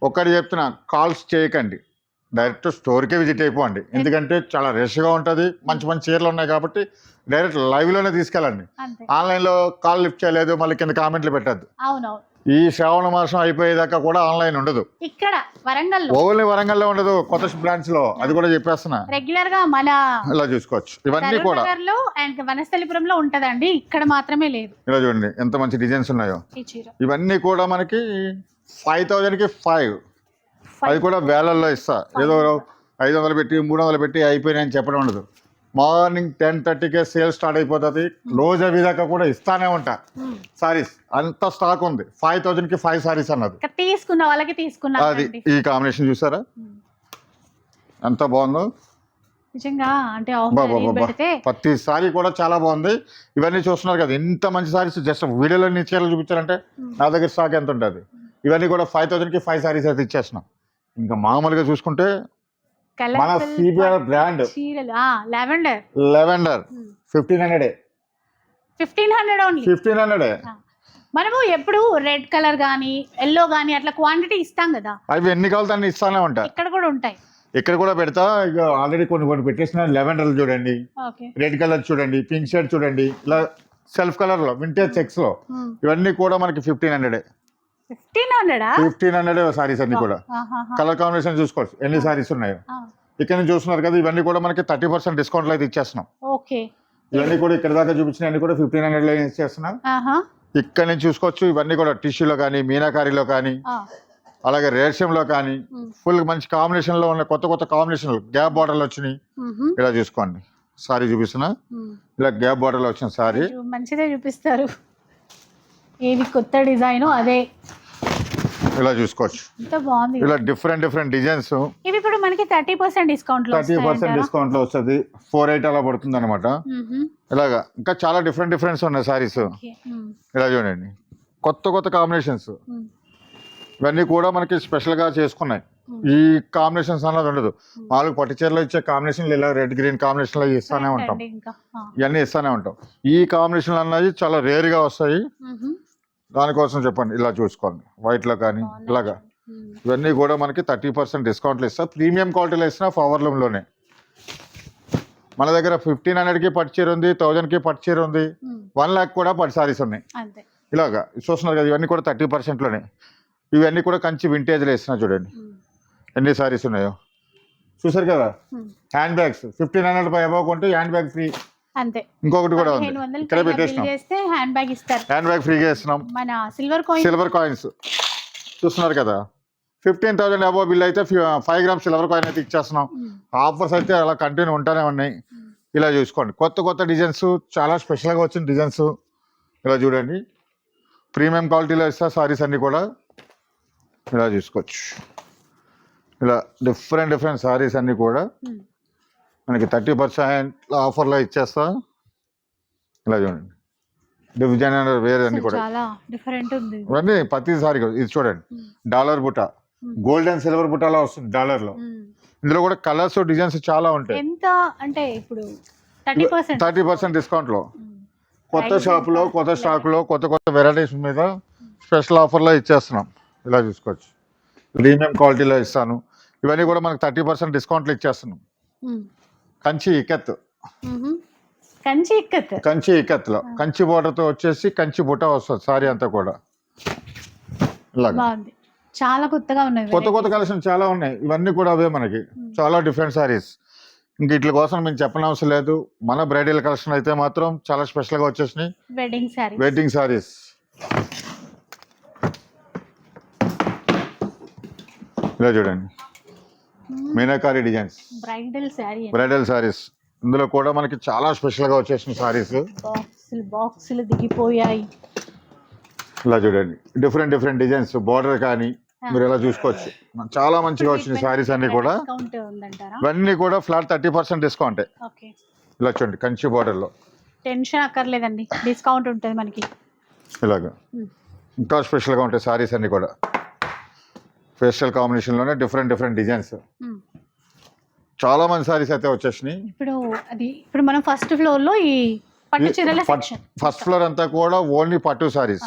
ఒక్కటి చెప్తున్నా, కాల్స్ చేయకండి, డైరెక్ట్ స్టోర్కే విజిట్ అయిపోండి. ఎందుకంటే చాలా రష్గా ఉంటుంది, మంచి చీరలు ఉన్నాయి కాబట్టి డైరెక్ట్ లైవ్లోనే తీసుకెళ్ళండి. ఆన్లైన్లో కాల్ లిఫ్ట్ చేయలేదు మళ్ళీ కింద కామెంట్లు పెట్టద్దు. అవునవును, ఈ శ్రావణ మాసం అయిపోయేదాకా కూడా ఆన్లైన్ ఉండదు. ఇక్కడ వరంగల్లో, ఓన్లీ వరంగల్లో ఉండదు, కొత్త బ్రాంచ్ లో. అది కూడా చెప్పేస్తున్నా, రెగ్యులర్ గా మన ఇలా చూసుకోవచ్చు. ఇవన్నీ కూడా వనస్థలిపురంలో ఉంటదండి, ఇక్కడ మాత్రమే లేదు. ఇలా చూడండి ఎంత మంచి డిజైన్స్ ఉన్నాయో. ఇవన్నీ కూడా మనకి 5000కి 5. అది కూడా వేలల్లో ఇస్తా. ఏదో 500 పెట్టి 300 పెట్టి అయిపోయినాయని చెప్పడం ఉండదు. మార్నింగ్ 10:30కే సేల్ స్టార్ట్ అయిపోతుంది. క్లోజ్ అయ్యేదాకా కూడా ఇస్తానే ఉంటా సారీస్. అంత స్టాక్ ఉంది. 5,000కి 5 సారీస్ అన్నది. ఇంకా తీసుకున్న వాళ్ళకి తీసుకున్నా అది ఈ కాంబినేషన్ చూసారా ఎంత బాగుందో. నిజంగా అంటే బాబా పెడితే ప్రతి సారీ కూడా చాలా బాగుంది. ఇవన్నీ చూస్తున్నారు కదా ఎంత మంచి సారీస్. జస్ట్ వీడియోలో నీ చీరలు చూపించారంటే నా దగ్గర స్టాక్ ఎంత ఉంటుంది. ఇవన్నీ కూడా 5,000కి 5 సారీస్ అయితే ఇచ్చేస్తున్నాం. ఇంకా మామూలుగా చూసుకుంటే మన సిబిఆర్ బ్రాండ్ చీరలు లావెండర్ 1,500 ఓన్లీ 1,500. మనము ఎప్పుడు రెడ్ కలర్ గానీ ఎల్లో గానీ అట్లా క్వాంటిటీ ఇస్తాం కదా, అవి ఎన్ని కావాలి దాన్ని ఇస్తానే ఉంటాయి. ఇక్కడ కూడా ఉంటాయి. ఇక్కడ కూడా పెడతా. ఇక ఆల్రెడీ కొన్ని పెట్టేసిన. లెవెండర్లు చూడండి, రెడ్ కలర్ చూడండి, పింక్ షేడ్ చూడండి, ఇలా సెల్ఫ్ కలర్ లో వింటేజ్ చెక్స్ లో ఇవన్నీ కూడా మనకి 1,500 సారీస్ అన్ని కూడా. కలర్ కాంబినేషన్ చూసుకోవచ్చు ఎన్ని సారీస్ ఉన్నాయో. ఇక్కడ నుంచి చూస్తున్నారు కదా ఇవన్నీ కూడా మనకి 30% డిస్కౌంట్ లో అయితే ఇచ్చేస్తున్నాం. ఇవన్నీ కూడా ఇక్కడ దాకా చూపించిన అన్ని కూడా 1,500 లో ఇచ్చేస్తున్నాం. ఇక్కడ నుంచి చూసుకోవచ్చు ఇవన్నీ కూడా టిష్యూలో కానీ మీనాకారీలో కానీ అలాగే రేషంలో కానీ ఫుల్ మంచి కాంబినేషన్ లో ఉన్న కొత్త కాంబినేషన్లు గ్యాప్ బార్డర్లు వచ్చినాయి. ఇలా చూసుకోండి సారీ చూపిస్తున్నా. ఇలా గ్యాప్ బార్డర్లో వచ్చిన సారీ మంచిదే చూపిస్తారు. ఏది కొత్త డిజైన్ అదే ఇలా చూసుకోవచ్చు. బాగుంది. ఇలా డిఫరెంట్ డిజైన్స్. ఇవి ఇప్పుడు మనకి 30% డిస్కౌంట్ లో 30% డిస్కౌంట్ లో వస్తుంది. 4,800 అలా పడుతుంది అనమాట. ఇలాగా ఇంకా చాలా డిఫరెంట్స్ ఉన్నాయి సారీస్. ఇలా చూడండి కొత్త కాంబినేషన్స్. ఇవన్నీ కూడా మనకి స్పెషల్ గా చేసుకున్నాయి. ఈ కాంబినేషన్స్ అన్నది ఉండదు. మామూలుగా పట్టు చీరలో ఇచ్చే కాంబినేషన్లు ఇలా రెడ్ గ్రీన్ కాంబినేషన్ లో ఇస్తానే ఉంటాం. ఇవన్నీ ఇస్తానే ఉంటాం. ఈ కాంబినేషన్ అన్నది చాలా రేర్ గా వస్తాయి. దానికోసం చెప్పండి ఇలా చూసుకోండి. వైట్ లో కానీ ఇలాగా ఇవన్నీ కూడా మనకి 30% డిస్కౌంట్లు ఇస్తా. ప్రీమియం క్వాలిటీలో ఇస్తున్నా పవర్ లూమ్ లోనే. మన దగ్గర 1,500కి పట్టు చీర ఉంది, 1,000కి పట్టు చీర ఉంది, 1 lakh కూడా పట్టు సారీస్ ఉన్నాయి. ఇలాగా చూస్తున్నారు కదా ఇవన్నీ కూడా 30% లోనే. ఇవన్నీ కూడా కంచి వింటేజ్లో ఇస్తున్నా చూడండి ఎన్ని సారీస్ ఉన్నాయో. చూసారు కదా హ్యాండ్ బ్యాగ్స్ 1,500 అబౌవ్ కొంటే హ్యాండ్ బ్యాగ్ ఫ్రీ. అంతే. ఇంకొకటి కూడా ఉంది ఇక్కడ పెట్టేసినాం. హ్యాండ్ బ్యాగ్ ఇస్తారు. హ్యాండ్ బ్యాగ్ ఫ్రీగా ఇస్తున్నాం. మన సిల్వర్ కాయిన్స్ చూస్తున్నారు కదా 15,000 అబౌవ్ బిల్ అయితే 5 grams సిల్వర్ కాయిన్ అయితే ఇచ్చేస్తున్నాం. ఆఫర్స్ అయితే అలా కంటిన్యూ ఉంటానే ఉన్నాయి. ఇలా చూసుకోండి కొత్త డిజైన్స్ చాలా స్పెషల్గా వచ్చిన డిజైన్స్. ఇలా చూడండి ప్రీమియం క్వాలిటీలో ఇస్తా సారీస్ అన్ని కూడా. ఇలా చూసుకోవచ్చు ఇలా డిఫరెంట్ సారీస్ అన్ని కూడా మనకి 30% ఆఫర్లో ఇచ్చేస్తా. ఇలా చూడండి డిజైనర్ వేరే అన్ని కూడా ఇవన్నీ ప్రతి సారీ. ఇది చూడండి డాలర్ బుట్ట గోల్డ్ అండ్ సిల్వర్ బుట్టాలో వస్తుంది డాలర్ లో. ఇందులో కూడా కలర్స్ డిజైన్స్ చాలా ఉంటాయి. ఎంత అంటే ఇప్పుడు 30% డిస్కౌంట్ లో కొత్త షాపులో కొత్త స్టాక్ లో కొత్త వెరైటీస్ మీద స్పెషల్ ఆఫర్లో ఇచ్చేస్తున్నాం. ఇలా చూసుకోవచ్చు ప్రీమియం క్వాలిటీలో ఇస్తాను. ఇవన్నీ కూడా మనకు 30% డిస్కౌంట్లో ఇచ్చేస్తున్నాం. కంచి ఇక్కత్లో కంచి బోర్డర్తో వచ్చేసి కంచి బుట్ట వస్తుంది సారీ అంతా కూడా. ఇలాగా చాలా కొత్తగా ఉన్నాయి. కొత్త కలెక్షన్ చాలా ఉన్నాయి. ఇవన్నీ కూడా అవే మనకి చాలా డిఫరెంట్ సారీస్. ఇంక వీటి కోసం మేము చెప్పనవసరం లేదు. మన బ్రైడల్ కలెక్షన్ అయితే మాత్రం చాలా స్పెషల్గా వచ్చేసినాయి వెడ్డింగ్ సారీస్. ఇలా చూడండి మీనాకారి డిజైన్స్ బ్రైడల్ సారీస్. ఇందులో కూడా మనకి చాలా స్పెషల్గా వచ్చేసిన సారీస్. బాక్సులు దిగిపోయాయి. ఇలా చూడండి డిఫరెంట్ డిజైన్స్ బార్డర్ కానీ మీరు ఎలా చూసుకోవచ్చు. చాలా మంచిగా వచ్చిన సారీస్ అన్ని కూడా. ఇవన్నీ కూడా ఫ్లాట్ 30% డిస్కౌంట్. ఇలా చూడండి కంచి బార్డర్ లో టెన్షన్ అక్కర్లేదండి, డిస్కౌంట్ ఉంటుంది మనకి. ఇలాగా ఇంకా స్పెషల్ గా ఉంటాయి సారీస్ అన్ని కూడా. ఫేషియల్ కాంబినేషన్ లోనే డిఫరెంట్ డిజైన్స్. చాలా మంది సారీస్ అయితే వచ్చేసినాయి. ఇప్పుడు మనం ఫస్ట్ ఫ్లోర్ లో ఈ పట్టు చీరల సెక్షన్. ఫస్ట్ ఫ్లోర్ అంతా కూడా ఓన్లీ పట్టు సారీస్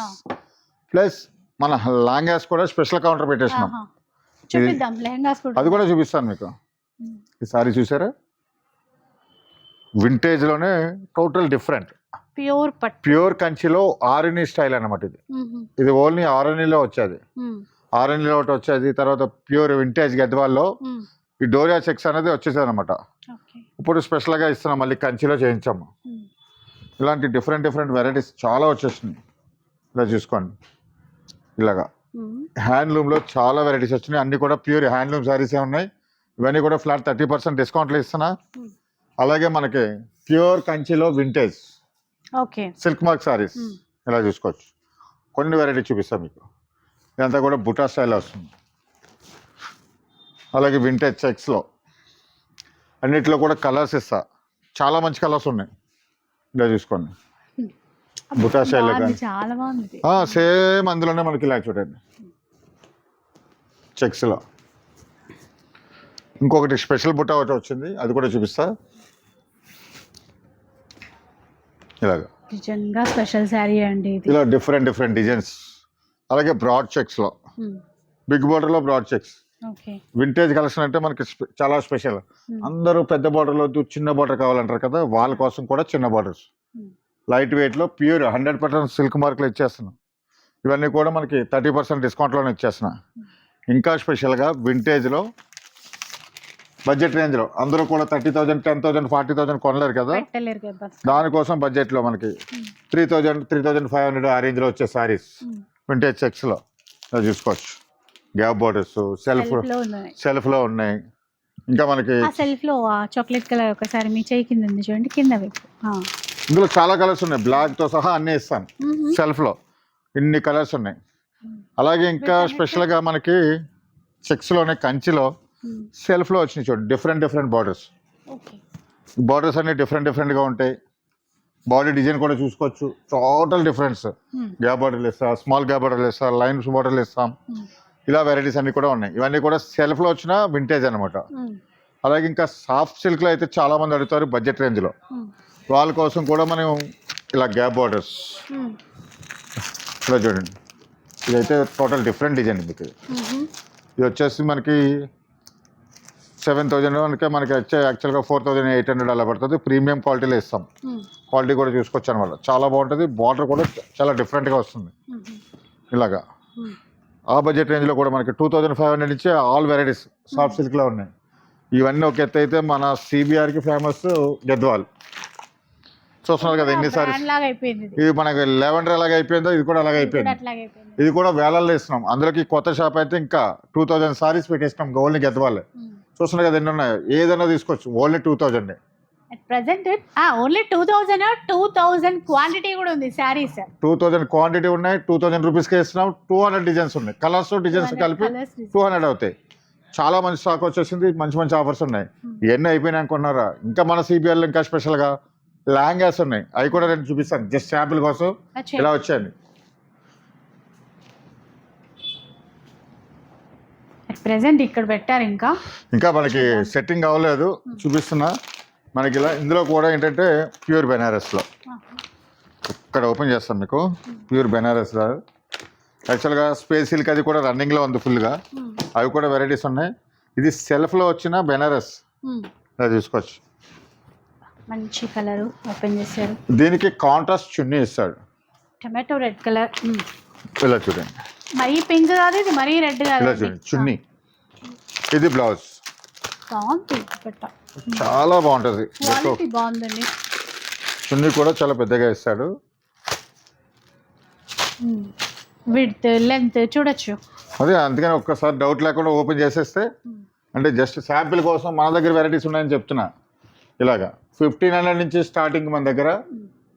ప్లస్ మన లెహంగాస్ కూడా స్పెషల్ కౌంటర్ పెట్టేసినాం. అది కూడా చూపిస్తాను మీకు. ఈ సారీ చూసారా వింటేజ్ లోనే టోటల్ డిఫరెంట్ ప్యూర్ కంచిలో ఆరణి స్టైల్ అన్నమాట. ఇది ఓన్లీ ఆరణిలో వచ్చేది. ఆరెంజ్ ఒకటి వచ్చేది. తర్వాత ప్యూర్ వింటేజ్ గద్వాల్లో ఈ డోరియా చెక్స్ అనేది వచ్చేసేది అనమాట. ఇప్పుడు స్పెషల్గా ఇస్తున్నాం మళ్ళీ కంచిలో చేయించాము. ఇలాంటి డిఫరెంట్ వెరైటీస్ చాలా వచ్చేసినాయి. ఇలా చూసుకోండి ఇలాగా హ్యాండ్లూమ్లో చాలా వెరైటీస్ వచ్చినాయి. అన్ని కూడా ప్యూర్ హ్యాండ్లూమ్ శారీసే ఉన్నాయి. ఇవన్నీ కూడా ఫ్లాట్ 30% డిస్కౌంట్లో ఇస్తున్నా. అలాగే మనకి ప్యూర్ కంచిలో vintage okay. Silk mark saris ఇలా చూసుకోవచ్చు. కొన్ని వెరైటీ చూపిస్తాం మీకు. ఇదంతా కూడా బుటా స్టైల్లో వస్తుంది. అలాగే వింటేజ్ చెక్స్లో అన్నిట్లో కూడా కలర్స్ ఇస్తా. చాలా మంచి కలర్స్ ఉన్నాయి. ఇలా చూసుకోండి. బుటా స్టైల్లో కానీ చాలా బాగుంది. సేమ్ అందులోనే మనకి ఇలా చూడండి చెక్స్లో. ఇంకొకటి స్పెషల్ బుట్ట ఒకటి వచ్చింది, అది కూడా చూపిస్తా. ఇలాగా నిజంగా స్పెషల్ శారీ అండి ఇది. ఇలా డిఫరెంట్ డిజైన్స్. అలాగే బ్రాడ్ చెక్స్లో బిగ్ బార్డర్లో broad checks. Okay. Vintage collection అంటే మనకి చాలా స్పెషల్. అందరూ పెద్ద బార్డర్లో వద్దు, చిన్న బార్డర్ కావాలంటారు కదా, వాళ్ళ కోసం కూడా చిన్న బార్డర్స్ లైట్ వెయిట్లో ప్యూర్ 100% సిల్క్ మార్క్లో ఇచ్చేస్తున్నాం. ఇవన్నీ కూడా మనకి 30% డిస్కౌంట్లోనే ఇచ్చేస్తున్నా. ఇంకా స్పెషల్గా వింటేజ్లో బడ్జెట్ రేంజ్లో అందరూ కూడా 30,000, 10,000, 40,000 కొనలేరు కదా, దానికోసం బడ్జెట్లో మనకి 3,000, 3,500 ఆ రేంజ్లో వచ్చే సారీస్ వింటేజ్ చెక్స్లో చూసుకోవచ్చు. గ్యాప్ బోర్డర్స్ సెల్ఫ్లో ఉన్నాయి. ఇంకా మనకి సెల్ఫ్లో చాక్లెట్ కలర్ ఒకసారి మీ చేయి కింద ఉంది చూడండి, కింద వైపు. ఇందులో చాలా కలర్స్ ఉన్నాయి, బ్లాక్తో సహా అన్నీ ఇస్తాను. సెల్ఫ్లో ఇన్ని కలర్స్ ఉన్నాయి. అలాగే ఇంకా స్పెషల్గా మనకి చెక్స్లోనే కంచిలో సెల్ఫ్లో వచ్చినాయి చూడండి, డిఫరెంట్ బార్డర్స్. బార్డర్స్ అన్ని డిఫరెంట్గా ఉంటాయి. బాడీ డిజైన్ కూడా చూసుకోవచ్చు, టోటల్ డిఫరెన్స్. గ్యాప్ బార్డర్లు ఇస్తాం, స్మాల్ గ్యాప్ బార్డర్లు ఇస్తాం, లైన్స్ బార్డర్లు ఇస్తాం. ఇలా వెరైటీస్ అన్ని కూడా ఉన్నాయి. ఇవన్నీ కూడా సెల్ఫ్లో వచ్చిన వింటేజ్ అనమాట. అలాగే ఇంకా సాఫ్ట్ సిల్క్లో అయితే చాలా మంది అడుగుతారు బడ్జెట్ రేంజ్లో, వాళ్ళ కోసం కూడా మనం ఇలా గ్యాప్ బార్డర్స్ ఇలా చూడండి. ఇదైతే టోటల్ డిఫరెంట్ డిజైన్. మీకు ఇది వచ్చేసి మనకి 7,000 మనకి వచ్చే యాక్చువల్గా 4,800 అలా పడుతుంది. ప్రీమియం క్వాలిటీలో ఇస్తాం. క్వాలిటీ కూడా చూసుకోవచ్చు అనమాట, చాలా బాగుంటుంది. బార్డర్ కూడా చాలా డిఫరెంట్గా వస్తుంది. ఇలాగా ఆ బడ్జెట్ రేంజ్లో కూడా మనకి 2,500 నుంచి ఆల్ వెరైటీస్ సాఫ్ట్ సిల్క్లో ఉన్నాయి. ఇవన్నీ ఒక ఎత్తు అయితే మన సిబిఆర్కి ఫేమస్ గద్వాల్ చూస్తున్నారు కదా ఎన్ని సారీస్. ఇది మనకి లెవెండర్ ఎలాగ అయిపోయిందో ఇది కూడా అలాగే అయిపోయింది. ఇది కూడా వేలల్లో ఇస్తున్నాం. అందులోకి కొత్త షాప్ అయితే ఇంకా 2,000 సారీస్ పెట్టేస్తున్నాం ఓన్లీ గద్వాల్. చూస్తున్నారు కదా ఎన్ని ఉన్నాయి, ఏదైనా తీసుకోవచ్చు. ఓన్లీ 2,000 ప్రెసెంట్ ఓన్లీ 2,000 క్వాంటిటీ కూడా ఉంది సారీస్. 2,000 క్వాంటిటీ ఉన్నాయి. 2,000 రూపీస్కే ఇస్తున్నాం. 200 డిజైన్స్ ఉన్నాయి. కలర్స్ డిజైన్స్ కలిపి 200 అవుతాయి. చాలా మంచి స్టాక్ వచ్చేసింది. మంచి ఆఫర్స్ ఉన్నాయి. ఇవన్నీ అయిపోయినాయి అనుకున్నారా, ఇంకా మన సిబిఆర్లో ఇంకా స్పెషల్గా లెహంగాస్ ఉన్నాయి. అవి కూడా నేను చూపిస్తాను జస్ట్ శాంపుల్ కోసం. ఇలా వచ్చాయండి. ప్రెసెంట్ ఇక్కడ పెట్టారు. ఇంకా మనకి సెట్టింగ్ అవ్వలేదు, చూపిస్తున్నా. మనకి ఇలా ఇందులో కూడా ఏంటంటే ప్యూర్ బెనారస్లో ఇక్కడ ఓపెన్ చేస్తాం మీకు. ప్యూర్ బెనారస్ యాక్చువల్గా స్పేస్ సిల్క్ అది కూడా రన్నింగ్లో ఉంది ఫుల్గా. అవి కూడా వెరైటీస్ ఉన్నాయి. ఇది సెల్ఫ్లో వచ్చిన బెనారస్ ఇలా చూసుకోవచ్చు. మంచి కలర్ ఓపెన్ చేశారు. దీనికి కాంట్రాస్ట్ చున్నీ ఇస్తాడు, టమాటో రెడ్ కలర్. ఇలా చూడండి, మరీ పింక్ కాదు, ఇది మరీ రెడ్ కాదు. ఇలా చూడండి చున్నీ. ఇది బ్లౌజ్ చాలా బాగుంటుంది. బాగుందండి. చున్నీ కూడా చాలా పెద్దగా ఇస్తాడు. విడ్త్ లెంత్ చూడొచ్చు. అదే అందుకని ఒక్కసారి డౌట్ లేకుండా ఓపెన్ చేసేస్తే, అంటే జస్ట్ శాంపిల్ కోసం మన దగ్గర వెరైటీస్ ఉన్నాయని చెప్తున్నా. ఇలాగా 1,500 నుంచి స్టార్టింగ్ మన దగ్గర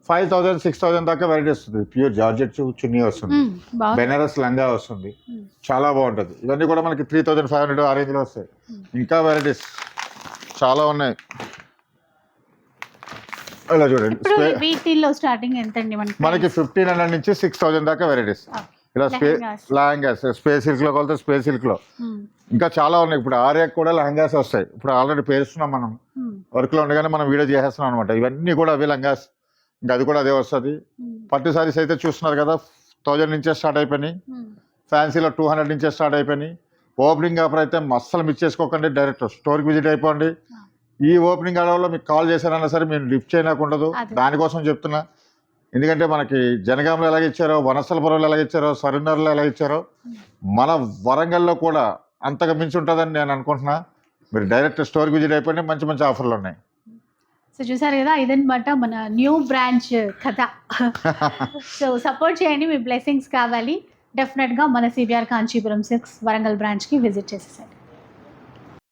5,000, 6,000 దాకా వెరైటీ వస్తుంది. ప్యూర్ జార్జెట్ చున్నీ వస్తుంది, బెనారస్ లంగా వస్తుంది, చాలా బాగుంటుంది. ఇవన్నీ కూడా మనకి 3,500 ఆ రేంజ్లో వస్తాయి. ఇంకా వెరైటీస్ చాలా ఉన్నాయి. ఇలా చూడండి, మనకి 1,500 నుంచి 6,000 దాకా వెరైటీస్. ఇలా లెహంగాస్ స్పేస్ సిల్క్లో కొలితే స్పేస్ సిల్క్లో ఇంకా చాలా ఉన్నాయి. ఇప్పుడు ఆర్యాకి కూడా లెహంగాస్ వస్తాయి. ఇప్పుడు ఆల్రెడీ పేరుస్తున్నాం మనం, వర్క్లో ఉండగానే మనం వీడియో చేసేస్తున్నాం అనమాట. ఇవన్నీ కూడా అవి లెహంగాస్. ఇంకా అది కూడా అదే వస్తుంది. పట్టు సారీస్ అయితే చూస్తున్నారు కదా 1,000 నుంచే స్టార్ట్ అయిపోయినాయి. ఫ్యాన్సీలో 200 నుంచే స్టార్ట్ అయిపోయినాయి. ఓపెనింగ్ ఆఫర్ అయితే అస్సలు మిస్ చేసుకోకండి, డైరెక్ట్ స్టోర్కి విజిట్ అయిపోండి. ఈ ఓపెనింగ్ అడవులో మీకు కాల్ చేశారన్నా సరే మీరు లిఫ్ట్ చేయకుండా, దానికోసం చెప్తున్నా. ఎందుకంటే మనకి జనగాంలో ఎలాగ ఇచ్చారో, వనస్థలపురంలో ఎలాగ ఇచ్చారో, సరీనగర్లో ఎలాగ ఇచ్చారో, మన వరంగల్లో కూడా అంతగా మించి ఉంటుందని నేను అనుకుంటున్నా. మీరు డైరెక్ట్ స్టోర్కి విజిట్ అయిపోయింది, మంచి ఆఫర్లు ఉన్నాయి. సో చూసారు కదా, ఇదన్నమాట మన న్యూ బ్రాంచ్ కథ. సో సపోర్ట్ చేయండి, మీ బ్లెస్సింగ్స్ కావాలి. డెఫినెట్గా మన సిబిఆర్ కాంచీపురం 6 వరంగల్ బ్రాంచ్కి విజిట్ చేసేసండి.